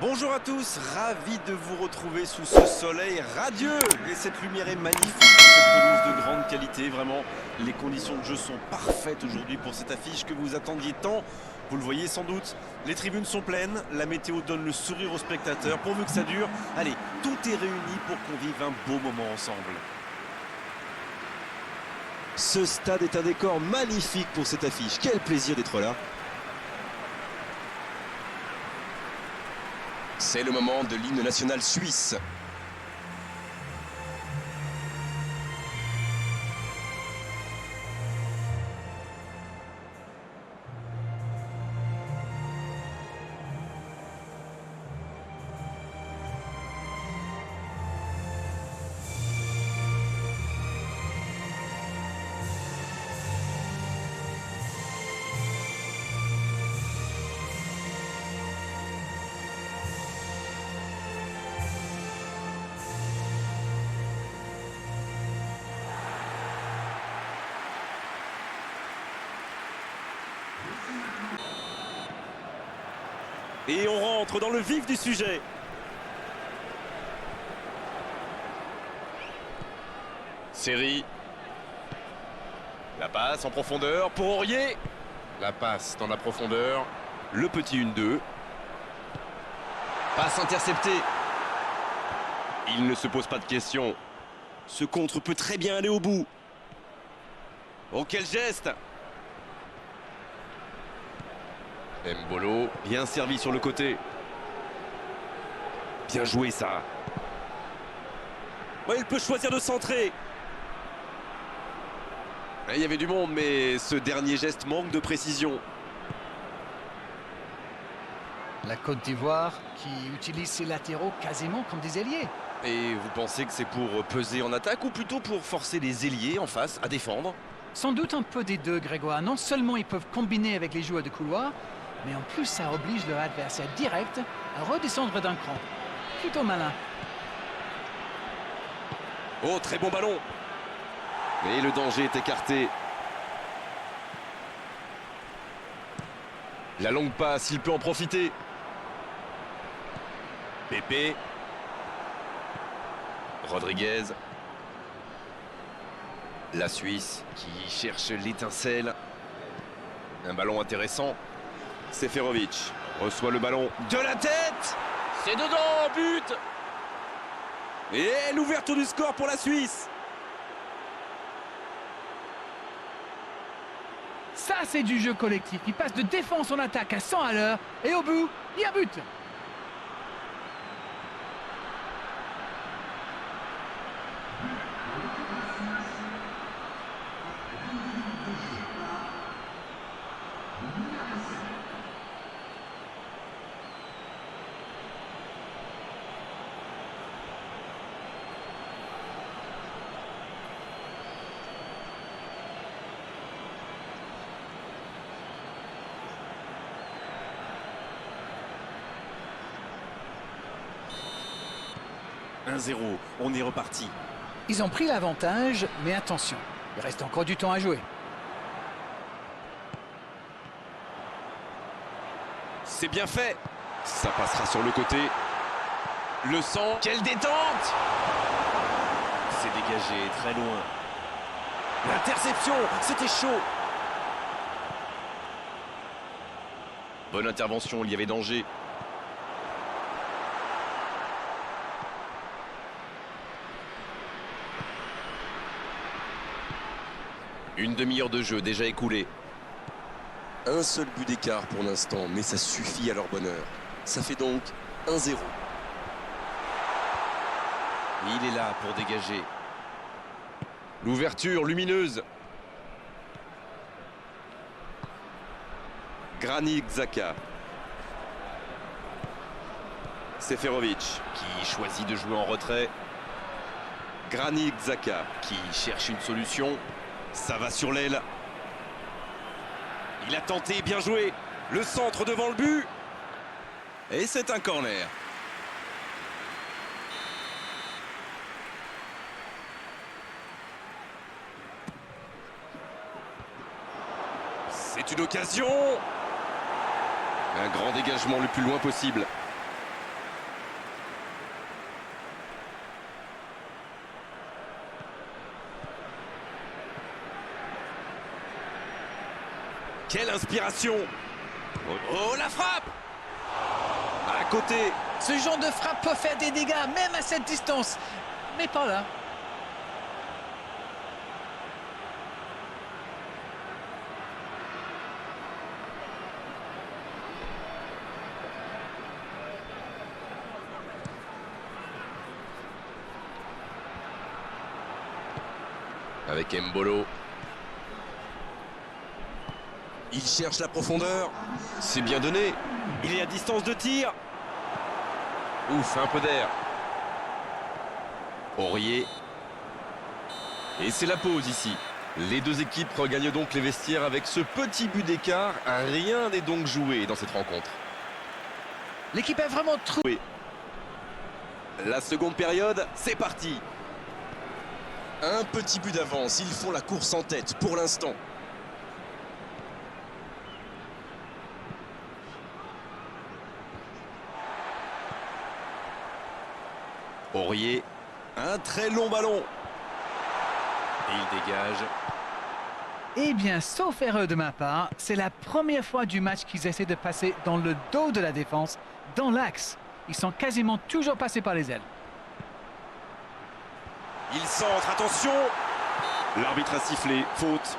Bonjour à tous, ravi de vous retrouver sous ce soleil radieux. Et cette lumière est magnifique, cette pelouse de grande qualité, vraiment. Les conditions de jeu sont parfaites aujourd'hui pour cette affiche que vous attendiez tant. Vous le voyez sans doute, les tribunes sont pleines, la météo donne le sourire aux spectateurs, pourvu que ça dure. Allez, tout est réuni pour qu'on vive un beau moment ensemble. Ce stade est un décor magnifique pour cette affiche. Quel plaisir d'être là. C'est le moment de l'hymne national suisse. Et on rentre dans le vif du sujet. Série. La passe en profondeur pour Aurier. La passe dans la profondeur. Le petit 1-2. Passe interceptée. Il ne se pose pas de questions. Ce contre peut très bien aller au bout. Oh, quel geste! Mbolo, bien servi sur le côté. Bien joué ça. Ouais, il peut choisir de centrer. Il y avait du monde, mais ce dernier geste manque de précision. La Côte d'Ivoire qui utilise ses latéraux quasiment comme des ailiers. Et vous pensez que c'est pour peser en attaque ou plutôt pour forcer les ailiers en face à défendre? Sans doute un peu des deux, Grégoire. Non seulement ils peuvent combiner avec les joueurs de couloir, mais en plus ça oblige leur adversaire direct à redescendre d'un cran. Plutôt malin. Oh, très bon ballon. Mais le danger est écarté. La longue passe, il peut en profiter. Pépé. Rodriguez. La Suisse qui cherche l'étincelle. Un ballon intéressant. Seferovic reçoit le ballon de la tête. C'est dedans, but. Et l'ouverture du score pour la Suisse. Ça, c'est du jeu collectif. Il passe de défense en attaque à 100 à l'heure. Et au bout, il y a but. « 1-0, on est reparti. Ils ont pris l'avantage, mais attention, il reste encore du temps à jouer. C'est bien fait. Ça passera sur le côté. Le sang. Quelle détente! C'est dégagé, très loin. L'interception, c'était chaud. Bonne intervention, il y avait danger. Une demi-heure de jeu déjà écoulée. Un seul but d'écart pour l'instant, mais ça suffit à leur bonheur. Ça fait donc 1-0. Il est là pour dégager. L'ouverture lumineuse. Granit Xhaka. Seferovic qui choisit de jouer en retrait. Granit Xhaka qui cherche une solution. Ça va sur l'aile. Il a tenté, bien joué. Le centre devant le but. Et c'est un corner. C'est une occasion. Un grand dégagement le plus loin possible. Quelle inspiration! Oh, la frappe! À côté! Ce genre de frappe peut faire des dégâts, même à cette distance. Mais pas là. Avec Mbolo. Il cherche la profondeur. C'est bien donné. Il est à distance de tir. Ouf, un peu d'air. Aurier. Et c'est la pause ici. Les deux équipes regagnent donc les vestiaires avec ce petit but d'écart. Rien n'est donc joué dans cette rencontre. L'équipe a vraiment trouvé. La seconde période, c'est parti. Un petit but d'avance, ils font la course en tête pour l'instant. Aurier. Un très long ballon. Et il dégage. Eh bien, sauf erreur de ma part, c'est la première fois du match qu'ils essaient de passer dans le dos de la défense, dans l'axe. Ils sont quasiment toujours passés par les ailes. Il centre, attention. L'arbitre a sifflé, faute.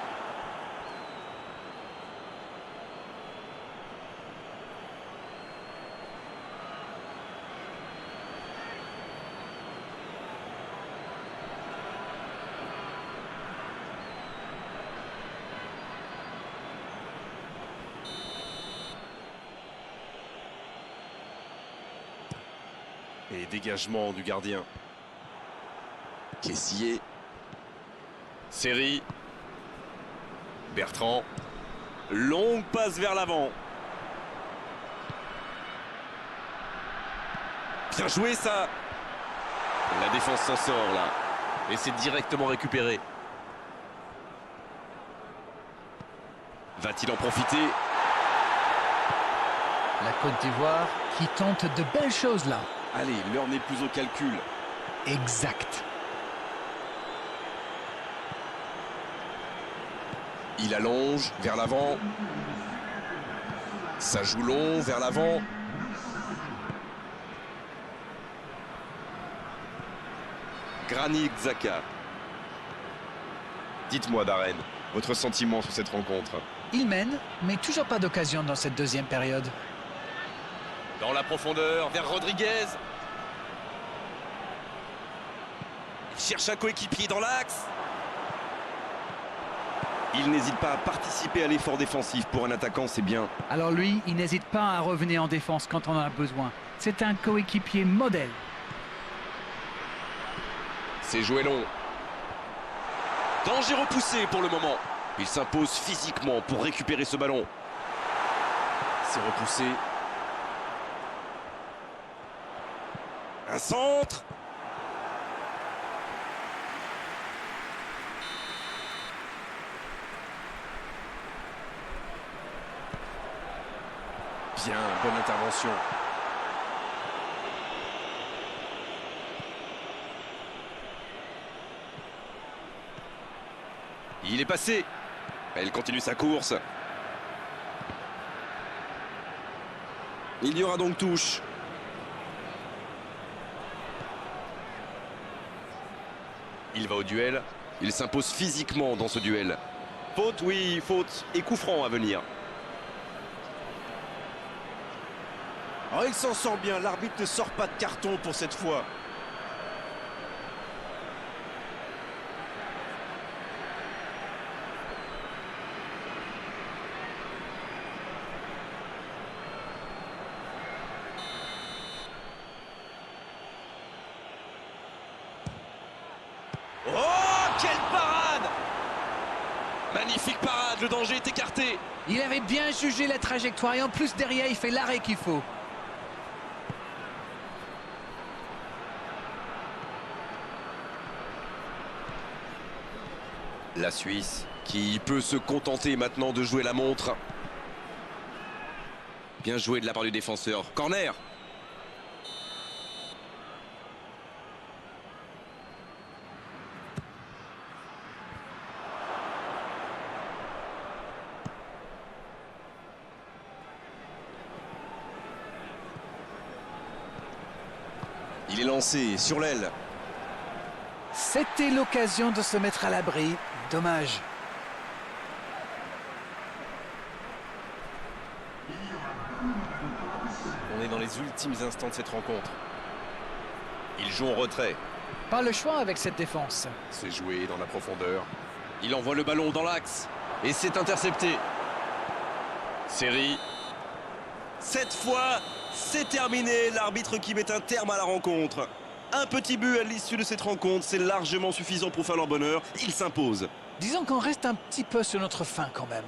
Et dégagement du gardien. Kessier. Série. Bertrand. Longue passe vers l'avant. Bien joué ça. La défense s'en sort là. Et c'est directement récupéré. Va-t-il en profiter? La Côte d'Ivoire qui tente de belles choses là. Allez, l'heure n'est plus au calcul. Exact. Il allonge vers l'avant. Ça joue long vers l'avant. Granit Xhaka. Dites-moi Darren, votre sentiment sur cette rencontre? Il mène, mais toujours pas d'occasion dans cette deuxième période. Dans la profondeur, vers Rodriguez. Il cherche un coéquipier dans l'axe. Il n'hésite pas à participer à l'effort défensif. Pour un attaquant, c'est bien. Alors lui, il n'hésite pas à revenir en défense quand on en a besoin. C'est un coéquipier modèle. C'est joué long. Danger repoussé pour le moment. Il s'impose physiquement pour récupérer ce ballon. C'est repoussé. Un centre. Bien, bonne intervention. Il est passé. Elle continue sa course. Il y aura donc touche. Il va au duel. Il s'impose physiquement dans ce duel. Faute, oui, faute. Et coup franc à venir. Oh, il s'en sort bien. L'arbitre ne sort pas de carton pour cette fois. Oh, quelle parade! Magnifique parade, le danger est écarté. Il avait bien jugé la trajectoire et en plus derrière, il fait l'arrêt qu'il faut. La Suisse qui peut se contenter maintenant de jouer la montre. Bien joué de la part du défenseur. Corner. Il est lancé sur l'aile. C'était l'occasion de se mettre à l'abri. Dommage. On est dans les ultimes instants de cette rencontre. Il joue en retrait. Pas le choix avec cette défense. C'est joué dans la profondeur. Il envoie le ballon dans l'axe. Et c'est intercepté. Série. Cette fois, c'est terminé. L'arbitre qui met un terme à la rencontre. Un petit but à l'issue de cette rencontre, c'est largement suffisant pour faire leur bonheur. Ils s'imposent. Disons qu'on reste un petit peu sur notre faim quand même.